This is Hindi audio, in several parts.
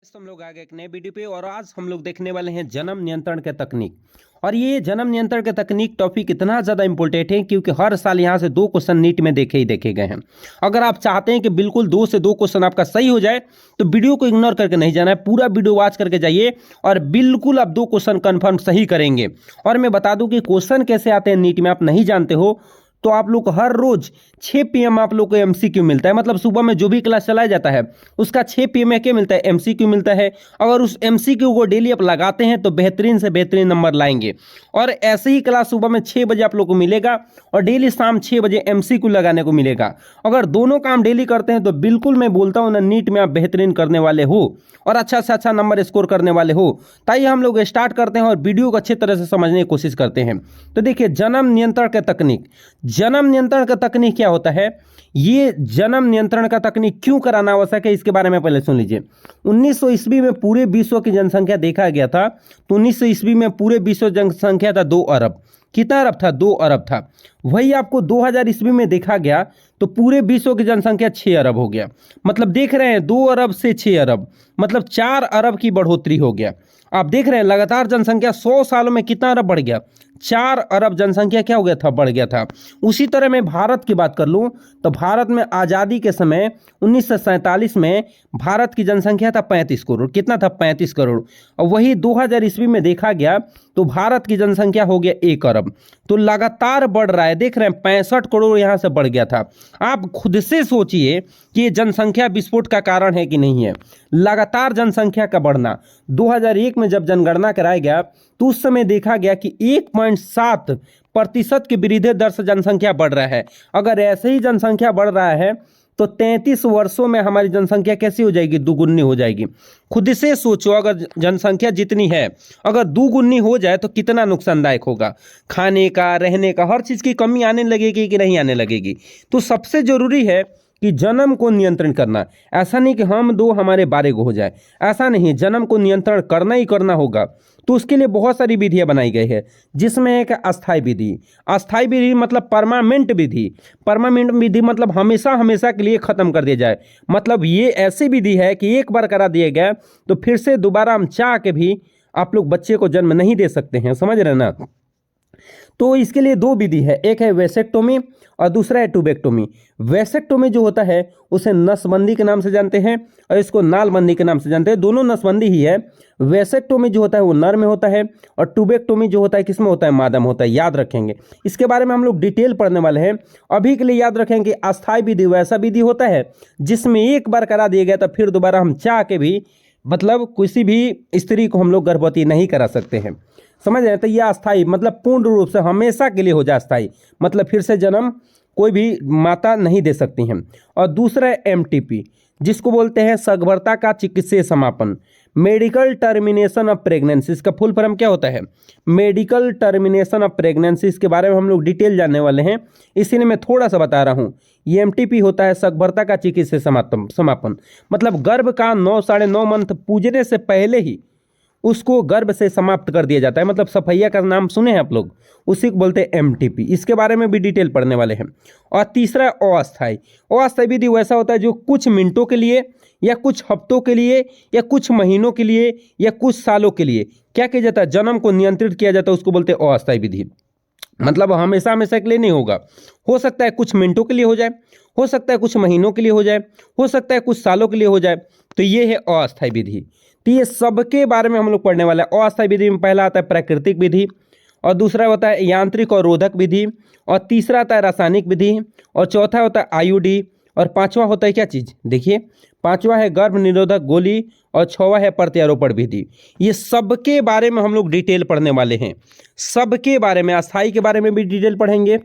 तो हम लोग आ गए एक नए वीडियो पे और आज हम लोग देखने वाले हैं जन्म नियंत्रण के तकनीक। और ये जन्म नियंत्रण के तकनीक टॉपिक इतना ज़्यादा इंपॉर्टेंट है क्योंकि हर साल यहाँ से 2 क्वेश्चन नीट में देखे ही देखे गए हैं। अगर आप चाहते हैं कि बिल्कुल 2 से 2 क्वेश्चन आपका सही हो जाए तो वीडियो को इग्नोर करके नहीं जाना है, पूरा वीडियो वॉच करके जाइए और बिल्कुल आप 2 क्वेश्चन कन्फर्म सही करेंगे। और मैं बता दूं कि क्वेश्चन कैसे आते हैं नीट में आप नहीं जानते हो तो आप लोग हर रोज 6 PM आप लोग को MCQ मिलता है। मतलब सुबह में जो भी क्लास चलाया जाता है उसका 6 PM में क्या मिलता है, MCQ मिलता है। अगर उस MCQ को डेली आप लगाते हैं तो बेहतरीन से बेहतरीन नंबर लाएंगे। और ऐसे ही क्लास सुबह में 6 बजे आप लोग को मिलेगा और डेली शाम 6 बजे MCQ लगाने को मिलेगा। अगर दोनों काम डेली करते हैं तो बिल्कुल मैं बोलता हूँ ना, नीट में आप बेहतरीन करने वाले हो और अच्छा से अच्छा नंबर स्कोर करने वाले हो। ताइए हम लोग स्टार्ट करते हैं और वीडियो को अच्छी तरह से समझने की कोशिश करते हैं। तो देखिए, जन्म नियंत्रण के तकनीक। जन्म नियंत्रण का तकनीक क्या होता है? ये जन्म नियंत्रण का तकनीक क्यों कराना आवश्यक है इसके बारे में पहले सुन लीजिए। 1900 ईस्वी में पूरे विश्व की जनसंख्या देखा गया था तो 1900 ईस्वी में पूरे विश्व जनसंख्या था 2 अरब। कितना अरब था? 2 अरब था। वही आपको 2000 ईस्वी में देखा गया तो पूरे विश्व की जनसंख्या 6 अरब हो गया। मतलब देख रहे हैं 2 अरब से 6 अरब मतलब 4 अरब की बढ़ोतरी हो गया। आप देख रहे हैं लगातार जनसंख्या 100 सालों में कितना अरब बढ़ गया? 4 अरब जनसंख्या क्या हो गया था? बढ़ गया था। उसी तरह मैं भारत की बात कर लूं तो भारत में आज़ादी के समय 1947 में भारत की जनसंख्या था 35 करोड़। कितना था? 35 करोड़। और वही 2000 ईस्वी में देखा गया तो भारत की जनसंख्या हो गया 1 अरब। तो लगातार बढ़ रहा है। देख रहे हैं 65 करोड़ यहाँ से बढ़ गया था। आप खुद से सोचिए कि ये जनसंख्या विस्फोट का कारण है कि नहीं है। लगातार जनसंख्या का बढ़ना। 2001 में जब जनगणना कराया गया तो उस समय देखा गया कि 1.7% की वृद्धि दर से जनसंख्या बढ़ रहा है। अगर ऐसे ही जनसंख्या बढ़ रहा है तो 33 वर्षों में हमारी जनसंख्या कैसी हो जाएगी? दुगुनी हो जाएगी। खुद से सोचो, अगर जनसंख्या जितनी है अगर दुगुनी हो जाए तो कितना नुकसानदायक होगा। खाने का, रहने का, हर चीज़ की कमी आने लगेगी कि नहीं आने लगेगी। तो सबसे ज़रूरी है कि जन्म को नियंत्रण करना। ऐसा नहीं कि हम 2 हमारे 12 को हो जाए, ऐसा नहीं। जन्म को नियंत्रण करना ही करना होगा। तो उसके लिए बहुत सारी विधियां बनाई गई है जिसमें एक अस्थाई विधि। अस्थाई विधि मतलब परमानेंट विधि। परमानेंट विधि मतलब हमेशा हमेशा के लिए ख़त्म कर दिया जाए। मतलब ये ऐसी विधि है कि एक बार करा दिया गया तो फिर से दोबारा हम चाह के भी आप लोग बच्चे को जन्म नहीं दे सकते हैं। समझ रहे ना? तो इसके लिए 2 विधि है, एक है वेसेक्टोमी और दूसरा है ट्यूबेक्टोमी। वेसेक्टोमी जो होता है उसे नसबंदी के नाम से जानते हैं और इसको नालबंदी के नाम से जानते हैं। दोनों नसबंदी ही है। वेसेक्टोमी जो होता है वो नर में होता है और ट्यूबेक्टोमी जो होता है किस में होता है? मादा में होता है। याद रखेंगे, इसके बारे में हम लोग डिटेल पढ़ने वाले हैं। अभी के लिए याद रखें कि अस्थाई विधि वैसा विधि होता है जिसमें एक बार करा दिया गया तो फिर दोबारा हम चाह के भी मतलब किसी भी स्त्री को हम लोग गर्भवती नहीं करा सकते हैं। समझ रहे हैं? तो यह अस्थाई मतलब पूर्ण रूप से हमेशा के लिए हो जाए अस्थाई, मतलब फिर से जन्म कोई भी माता नहीं दे सकती हैं। और दूसरा है MTP जिसको बोलते हैं सगर्भता का चिकित्सीय समापन, मेडिकल टर्मिनेशन ऑफ प्रेगनेंसी। इसका फुल फॉर्म क्या होता है? Medical termination of pregnancy. इसके बारे में हम लोग डिटेल जानने वाले हैं, इसीलिए मैं थोड़ा सा बता रहा हूँ। ये MTP होता है सगर्भता का चिकित्सीय समापन। मतलब गर्भ का 9 साढ़े 9 मंथ पूजने से पहले ही उसको गर्भ से समाप्त कर दिया जाता है। मतलब सफैया का नाम सुने हैं आप लोग, उसी को बोलते हैं MTP। इसके बारे में भी डिटेल पढ़ने वाले हैं। और तीसरा अस्थाई। अस्थाई विधि वैसा होता है जो कुछ मिनटों के लिए या कुछ हफ्तों के लिए या कुछ महीनों के लिए या कुछ सालों के लिए क्या किया जाता है? जन्म को नियंत्रित किया जाता है। उसको बोलते हैं अस्थाई विधि। मतलब हमेशा हमेशा के लिए नहीं होगा। हो सकता है कुछ मिनटों के लिए हो जाए, हो सकता है कुछ महीनों के लिए हो जाए, हो सकता है कुछ सालों के लिए हो जाए। तो ये है अस्थाई विधि। तो ये सबके बारे में हम लोग पढ़ने वाले हैं। अस्थाई विधि में पहला आता है प्राकृतिक विधि और दूसरा होता है यांत्रिक और रोधक विधि और तीसरा आता है रासायनिक विधि और चौथा होता है IUD और पांचवा होता है क्या चीज़? देखिए, पांचवा है गर्भ निरोधक गोली और छठवां है प्रत्यारोपण विधि। ये सबके बारे में हम लोग डिटेल पढ़ने वाले हैं। सबके बारे में, अस्थाई के बारे में भी डिटेल पढ़ेंगे,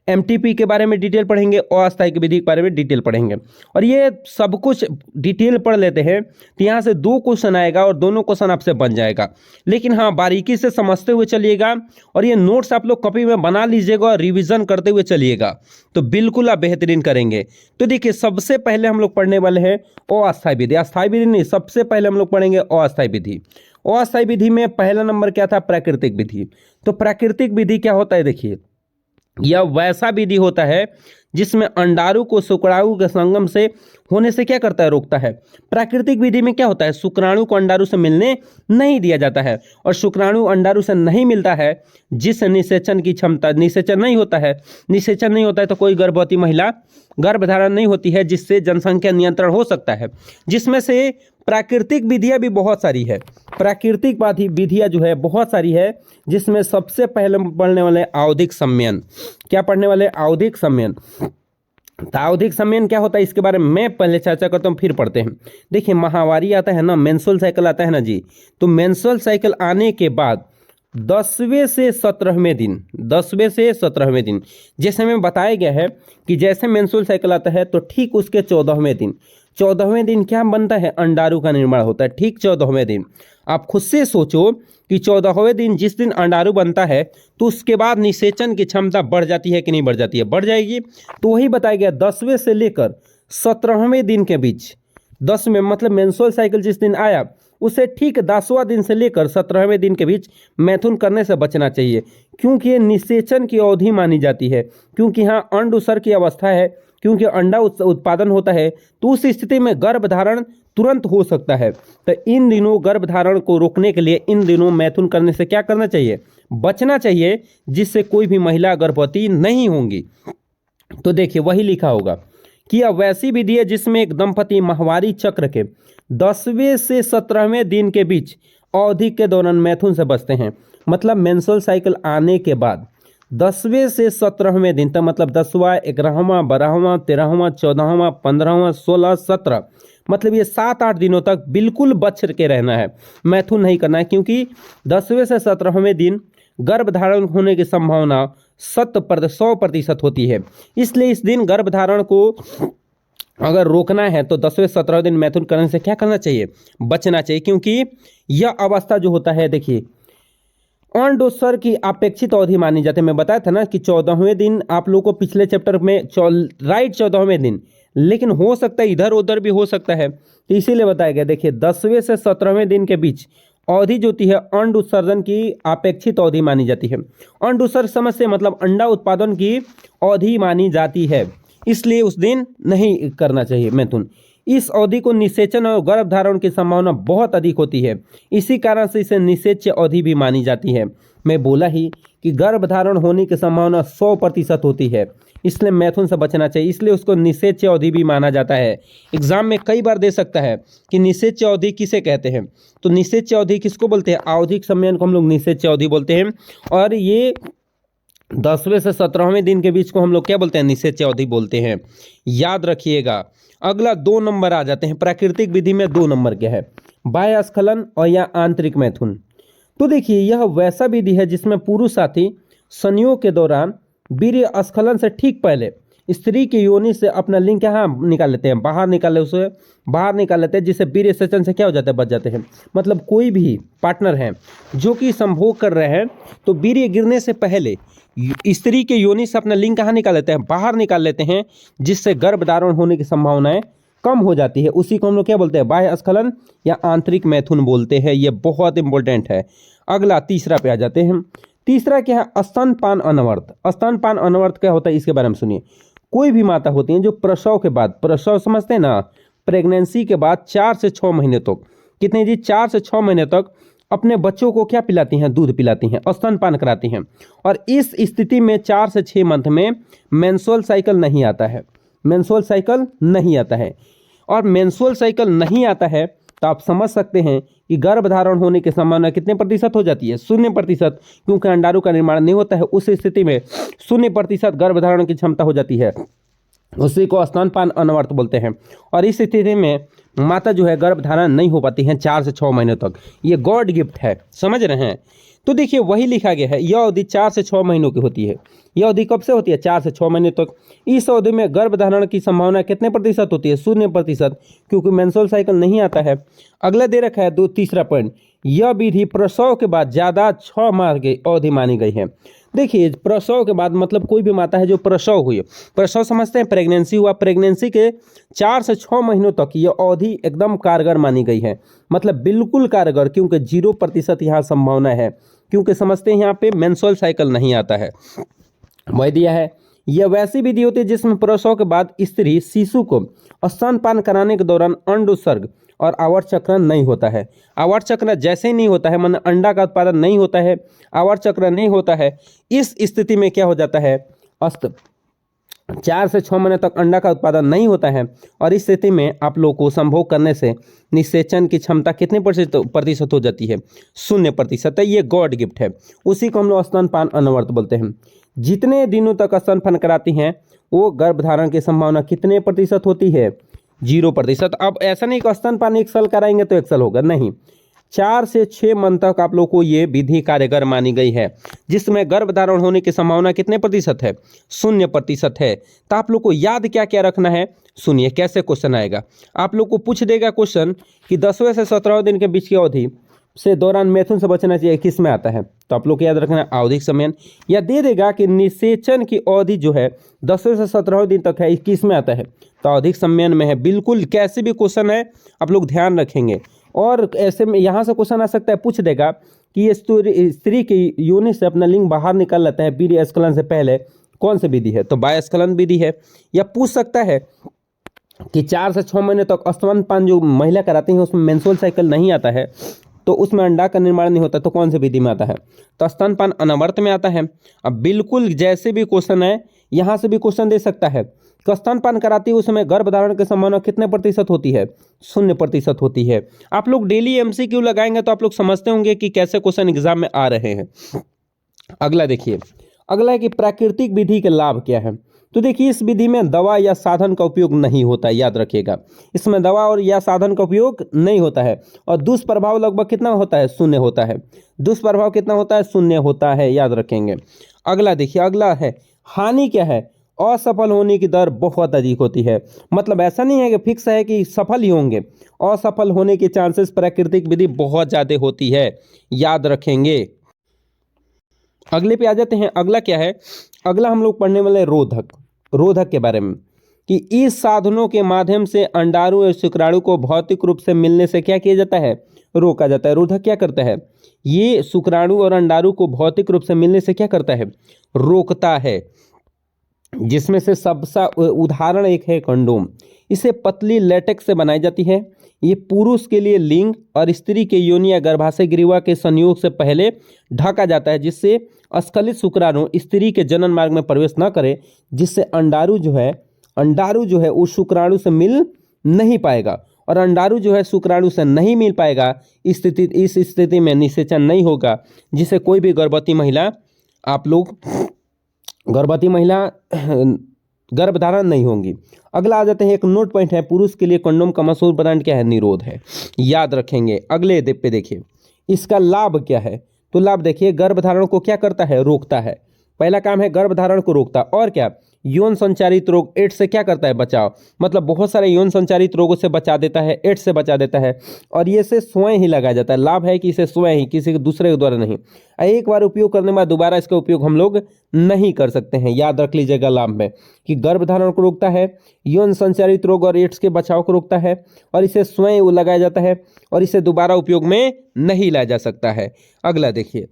MTP के बारे में डिटेल पढ़ेंगे, अस्थाई की विधि के बारे में डिटेल पढ़ेंगे। और ये सब कुछ डिटेल पढ़ लेते हैं तो यहाँ से 2 क्वेश्चन आएगा और दोनों क्वेश्चन आपसे बन जाएगा। लेकिन हाँ, बारीकी से समझते हुए चलिएगा और ये नोट्स आप लोग कॉपी में बना लीजिएगा और रिविजन करते हुए चलिएगा तो बिल्कुल आप बेहतरीन करेंगे। तो देखिए, सबसे पहले हम लोग पढ़ने वाले हैं अस्थाई विधि। अस्थाई विधि नहीं, सबसे पहले हम लोग पढ़ेंगे अस्थाई विधि। अस्थाई विधि में पहला नंबर क्या था? प्राकृतिक विधि। तो प्राकृतिक विधि क्या होता है? देखिए, यह वैसा विधि होता है जिसमें अंडाणु को शुक्राणु के संगम से होने से क्या करता है, रोकता है। प्राकृतिक विधि में क्या होता है, शुक्राणु को अंडाणु से मिलने नहीं दिया जाता है, और शुक्राणु अंडाणु से नहीं मिलता है, जिस निषेचन की क्षमता, निषेचन नहीं होता है, निषेचन नहीं होता है तो कोई गर्भवती महिला गर्भधारण नहीं होती है, जिससे जनसंख्या नियंत्रण हो सकता है। जिसमें से प्राकृतिक विधियाँ भी बहुत सारी है, प्राकृतिक विधियाँ जो है बहुत सारी है, जिसमें सबसे पहले पढ़ने वाले आवधिक संयमन। क्या पढ़ने वाले, आवधिक संयमन। तो आवधिक संयमन क्या होता है इसके बारे में मैं पहले चर्चा करता हूँ, फिर पढ़ते हैं। देखिए माहवारी आता है ना, मेंस्ट्रुअल साइकिल आता है ना जी, तो मेंस्ट्रुअल साइकिल आने के बाद 10वें से 17वें दिन, 10वें से 17वें दिन, जैसे हमें बताया गया है कि जैसे मेंस्ट्रुअल साइकिल आता है तो ठीक उसके 14वें दिन, 14वें दिन क्या बनता है, अंडाणु का निर्माण होता है। ठीक 14वें दिन आप खुद से सोचो कि 14वें दिन जिस दिन अंडाणु बनता है तो उसके बाद निषेचन की क्षमता बढ़ जाती है कि नहीं बढ़ जाती है, बढ़ जाएगी। तो वही बताया गया 10वें से लेकर 17वें दिन के बीच, 10 में मतलब मेंस्ट्रुअल साइकिल जिस दिन आया उसे ठीक 10वां दिन से लेकर 17वें दिन के बीच मैथुन करने से बचना चाहिए, क्योंकि ये निषेचन की अवधि मानी जाती है, क्योंकि यहाँ अंड उसर की अवस्था है, क्योंकि अंडा उत्पादन होता है, तो उस स्थिति में गर्भधारण तुरंत हो सकता है। तो इन दिनों गर्भधारण को रोकने के लिए इन दिनों मैथुन करने से क्या करना चाहिए, बचना चाहिए, जिससे कोई भी महिला गर्भवती नहीं होंगी। तो देखिए वही लिखा होगा कि अब वैसी विधि है जिसमें एक दंपति माहवारी चक्र के 10वें से 17वें दिन के बीच अवधि के दौरान मैथुन से बचते हैं। मतलब मेंस्ट्रुअल साइकिल आने के बाद 10वें से 17वें दिन तक, मतलब 10वां, 11वां, 12वां, 13वां, 14वां, 15वां, 16, 17, मतलब ये 7-8 दिनों तक बिल्कुल बच के रहना है, मैथुन नहीं करना है, क्योंकि 10वें से 17वें दिन गर्भधारण होने की संभावना 100% होती है। इसलिए इस दिन गर्भधारण को अगर रोकना है तो 10वें 17वें दिन मैथुन करने से क्या करना चाहिए, बचना चाहिए, क्योंकि यह अवस्था जो होता है, देखिए अंडोत्सर्ग की अपेक्षित अवधि मानी जाती है। मैं बताया था ना कि 14वें दिन आप लोगों को पिछले चैप्टर में राइट 14वें दिन, लेकिन हो सकता है इधर उधर भी हो सकता है, तो इसीलिए बताया गया। देखिए 10वें से 17वें दिन के बीच अवधि जो होती है अंड उत्सर्जन की अपेक्षित अवधि मानी जाती है। अंड उत्सर्ग समझ से मतलब अंडा उत्पादन की अवधि मानी जाती है, इसलिए उस दिन नहीं करना चाहिए मैथुन। इस अवधि को निषेचन और गर्भधारण की संभावना बहुत अधिक होती है, इसी कारण से इसे निषेच्य अवधि भी मानी जाती है। मैं बोला ही कि गर्भधारण होने की संभावना 100% होती है, इसलिए मैथुन से बचना चाहिए, इसलिए उसको निषेच्य अवधि भी माना जाता है। एग्जाम में कई बार दे सकता है कि निषेच्य अवधि किसे कहते हैं, तो निषेच्य अवधि किसको बोलते हैं, आवधिक संयमन को हम लोग निषेच्य अवधि बोलते हैं। और ये 10वें से 17वें दिन के बीच को हम लोग क्या बोलते हैं, निषेच्य अवधि बोलते हैं, याद रखिएगा। अगला 2 नंबर आ जाते हैं, प्राकृतिक विधि में 2 नंबर क्या है, बाह्य स्खलन और या आंतरिक मैथुन। तो देखिए यह वैसा विधि है जिसमें पुरुष साथी संयोग के दौरान वीर्य स्खलन से ठीक पहले स्त्री की योनि से अपना लिंग यहाँ निकाल लेते हैं, बाहर निकाल लेते हैं, जिससे वीर्य सेचन से क्या हो जाता है, बच जाते हैं। मतलब कोई भी पार्टनर है जो कि संभोग कर रहे हैं, तो वीर्य गिरने से पहले स्त्री के योनि से अपना लिंग कहाँ निकाल लेते हैं, बाहर निकाल लेते हैं, जिससे गर्भधारण होने की संभावनाएं कम हो जाती है। उसी को हम लोग क्या बोलते हैं, बाह्य स्खलन या आंतरिक मैथुन बोलते हैं। ये बहुत इंपॉर्टेंट है। अगला तीसरा पे आ जाते हैं। तीसरा क्या है, स्तनपान अनवर्त। स्तनपान अनवर्त क्या होता है इसके बारे में सुनिए। कोई भी माता होती हैं जो प्रसव के बाद, प्रसव समझते हैं ना, प्रेगनेंसी के बाद 4 से 6 महीने तक, कितने जी, 4 से 6 महीने तक अपने बच्चों को क्या पिलाती हैं, दूध पिलाती हैं, स्तनपान कराती हैं। और इस स्थिति में 4 से 6 मंथ में मेंस्ट्रुअल साइकिल नहीं आता है, मेंस्ट्रुअल साइकिल नहीं आता है। और मेंस्ट्रुअल साइकिल नहीं आता है तो आप समझ सकते हैं कि गर्भधारण होने की संभावना कितने प्रतिशत हो जाती है, 0%, क्योंकि अंडाणु का निर्माण नहीं होता है। उस स्थिति में 0% गर्भधारण की क्षमता हो जाती है, उसी को स्तनपान अनवर्त बोलते हैं। और इस स्थिति में माता जो है गर्भधारण नहीं हो पाती है 4 से 6 महीने तक। ये गॉड गिफ्ट है, समझ रहे हैं। तो देखिए वही लिखा गया है, यह अवधि 4 से 6 महीनों की होती है। यह अवधि कब से होती है, 4 से 6 महीने तक। इस अवधि में गर्भधारण की संभावना कितने प्रतिशत होती है, 0%, क्योंकि मेंस्ट्रुअल साइकिल नहीं आता है। अगला दे रखा है तीसरा पॉइंट, यह विधि प्रसव के बाद ज़्यादा 6 माह की अवधि मानी गई है। देखिए प्रसव के बाद मतलब कोई भी माता है जो प्रसव हुई, प्रसव समझते हैं, प्रेगनेंसी हुआ, प्रेगनेंसी के 4 से 6 महीनों तक यह अवधि एकदम कारगर मानी गई है। मतलब बिल्कुल कारगर, क्योंकि 0% यहाँ संभावना है, क्योंकि समझते हैं यहाँ पे मेंस्ट्रुअल साइकिल नहीं आता है। वह दिया है यह वैसी विधि होती है जिसमें प्रसव के बाद स्त्री शिशु को स्तनपान कराने के दौरान अंडोत्सर्ग और आवर्त चक्र नहीं होता है। आवर्त चक्र जैसे ही नहीं होता है, माने अंडा का उत्पादन नहीं होता है, आवर्त चक्र नहीं होता है, इस स्थिति में क्या हो जाता है, 4 से 6 महीने तक अंडा का उत्पादन नहीं होता है। और इस स्थिति में आप लोग को संभोग करने से निषेचन की क्षमता कितने प्रतिशत हो जाती है, 0%। ये गॉड गिफ्ट है, उसी को हम लोग स्तनपान अनवरत बोलते हैं। जितने दिनों तक स्तनपान कराती हैं वो गर्भधारण की संभावना कितने प्रतिशत होती है, 0%। अब ऐसा नहीं कि स्तनपान 1 साल कराएंगे तो 1 साल होगा, नहीं, 4 से 6 मंथ तक आप लोग को ये विधि कारगर मानी गई है, जिसमें गर्भधारण होने की संभावना कितने प्रतिशत है, 0% है। तो आप लोग को याद क्या क्या रखना है, सुनिए कैसे क्वेश्चन आएगा। आप लोग को पूछ देगा क्वेश्चन कि 10वें से 17वें दिन के बीच की अवधि से दौरान मैथुन से बचना चाहिए, किस में आता है, तो आप लोग को याद रखना है आवधिक समयन। या दे देगा कि निषेचन की अवधि जो है 10वें से 17वें दिन तक है, किस में आता है, तो आवधिक समयन में है। बिल्कुल कैसे भी क्वेश्चन है आप लोग ध्यान रखेंगे। और ऐसे में यहाँ से क्वेश्चन आ सकता है, पूछ देगा कि ये स्त्री की योनि से अपना लिंग बाहर निकाल लेता है वीर्य स्खलन से पहले, कौन सी विधि है, तो बाह्यस्खलन विधि है। या पूछ सकता है कि 4 से 6 महीने तक स्तनपान जो महिला कराती है उसमें मेंस्ट्रुअल साइकिल नहीं आता है, तो उसमें अंडा का निर्माण नहीं होता, तो कौन सी विधि में आता है, तो स्तनपान अनवरत में आता है। अब बिल्कुल जैसे भी क्वेश्चन है यहाँ से भी क्वेश्चन दे सकता है कि स्तनपान कराती है उस समय गर्भधारण की संभावना कितने प्रतिशत होती है, 0% होती है। आप लोग डेली एमसीक्यू लगाएंगे तो आप लोग समझते होंगे कि कैसे क्वेश्चन एग्जाम में आ रहे हैं। अगला देखिए, अगला है कि प्राकृतिक विधि के लाभ क्या है। तो देखिए इस विधि में दवा या साधन का उपयोग नहीं होता है, याद रखिएगा, इसमें दवा और या साधन का उपयोग नहीं होता है। और दुष्प्रभाव लगभग कितना होता है, 0 होता है। दुष्प्रभाव कितना होता है, 0 होता है, याद रखेंगे। अगला देखिए, अगला है हानि क्या है, असफल होने की दर बहुत अधिक होती है। मतलब ऐसा नहीं है कि फिक्स है कि सफल ही होंगे, असफल होने के चांसेस प्राकृतिक विधि बहुत ज़्यादा होती है, याद रखेंगे। अगले पे आ जाते हैं। अगला क्या है, अगला हम लोग पढ़ने वाले रोधक, रोधक के बारे में, कि इस साधनों के माध्यम से अंडाणु और शुक्राणु को भौतिक रूप से मिलने से क्या किया जाता है, रोका जाता है। रोधक क्या करता है, ये शुक्राणु और अंडाणु को भौतिक रूप से मिलने से क्या करता है, रोकता है। जिसमें से सबसे उदाहरण एक है कंडोम। इसे पतली लेटेक्स से बनाई जाती है। ये पुरुष के लिए लिंग और स्त्री के योनि या गर्भाशय ग्रीवा के संयोग से पहले ढका जाता है, जिससे स्खलित शुक्राणु स्त्री के जनन मार्ग में प्रवेश न करे, जिससे अंडाणु जो है उस शुक्राणु से मिल नहीं पाएगा, और अंडाणु जो है शुक्राणु से नहीं मिल पाएगा। इस स्थिति में निषेचन नहीं होगा, जिससे कोई भी गर्भवती महिला गर्भधारण नहीं होंगी। अगला आ जाते हैं, एक नोट पॉइंट है, पुरुष के लिए कंडोम का मशहूर ब्रांड क्या है, निरोध है, याद रखेंगे। अगले पे देखिए इसका लाभ क्या है, तो लाभ देखिए गर्भधारण को क्या करता है, रोकता है। पहला काम है गर्भधारण को रोकता, और क्या, यौन संचारित रोग एड्स से क्या करता है, बचाव। मतलब बहुत सारे यौन संचारित रोगों से बचा देता है, एड्स से बचा देता है। और ये से स्वयं ही लगाया जाता है। लाभ है कि इसे स्वयं ही, किसी के दूसरे के द्वारा नहीं। एक बार उपयोग करने के बाद दोबारा इसका उपयोग हम लोग नहीं कर सकते हैं, याद रख लीजिएगा लाभ में, कि गर्भधारण को रोकता है, यौन संचारित रोग और एड्स के बचाव को रोकता है, और इसे स्वयं लगाया जाता है, और इसे दोबारा उपयोग में नहीं लाया जा सकता है। अगला देखिए,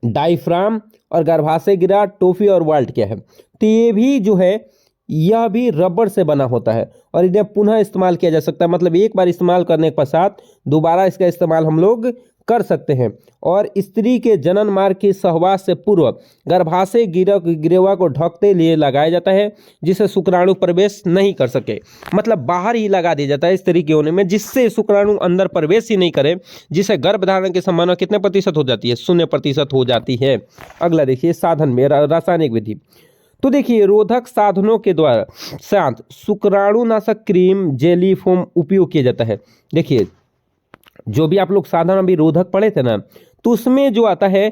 डायफ्राम और गर्भाशय गिरा, टोफी और वाल्ट क्या है, तो ये भी जो है यह भी रबड़ से बना होता है, और इन्हें पुनः इस्तेमाल किया जा सकता है। मतलब एक बार इस्तेमाल करने के पश्चात दोबारा इसका इस्तेमाल हम लोग कर सकते हैं। और स्त्री के जनन मार्ग की सहवास से पूर्व गर्भाशय गिरेवा को ढकते लिए लगाया जाता है, जिससे शुक्राणु प्रवेश नहीं कर सके। मतलब बाहर ही लगा दिया जाता है स्त्री के होने में, जिससे शुक्राणु अंदर प्रवेश ही नहीं करे, जिससे गर्भधारण की संभावना कितने प्रतिशत हो जाती है, 0% हो जाती है। अगला देखिए, साधन में रासायनिक विधि। तो देखिए रोधक साधनों के द्वारा साथ शुक्राणुनाशक क्रीम, जेली, फोम उपयोग किया जाता है। देखिए जो भी आप लोग साधन अभी रोधक पढ़े थे ना, तो उसमें जो आता है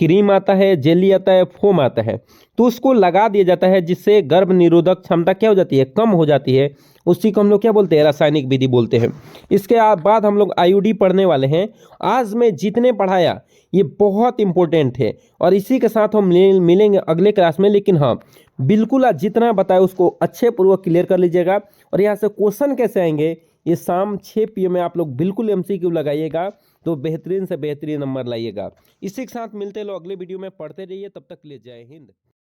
क्रीम आता है, जेली आता है, फोम आता है, तो उसको लगा दिया जाता है, जिससे गर्भ निरोधक क्षमता क्या हो जाती है, कम हो जाती है। उसी को हम लोग क्या बोलते हैं, रासायनिक विधि बोलते हैं। इसके बाद हम लोग आईयूडी पढ़ने वाले हैं। आज मैं जितने पढ़ाया ये बहुत इंपॉर्टेंट है, और इसी के साथ हम मिलेंगे अगले क्लास में। लेकिन हाँ, बिल्कुल आज जितना बताया उसको अच्छे पूर्वक क्लियर कर लीजिएगा। और यहाँ से क्वेश्चन कैसे आएंगे, ये शाम 6 PM में आप लोग बिल्कुल MCQ लगाइएगा, तो बेहतरीन से बेहतरीन नंबर लाइएगा। इसी के साथ मिलते लोग अगले वीडियो में, पढ़ते रहिए, तब तक के लिए जय हिंद।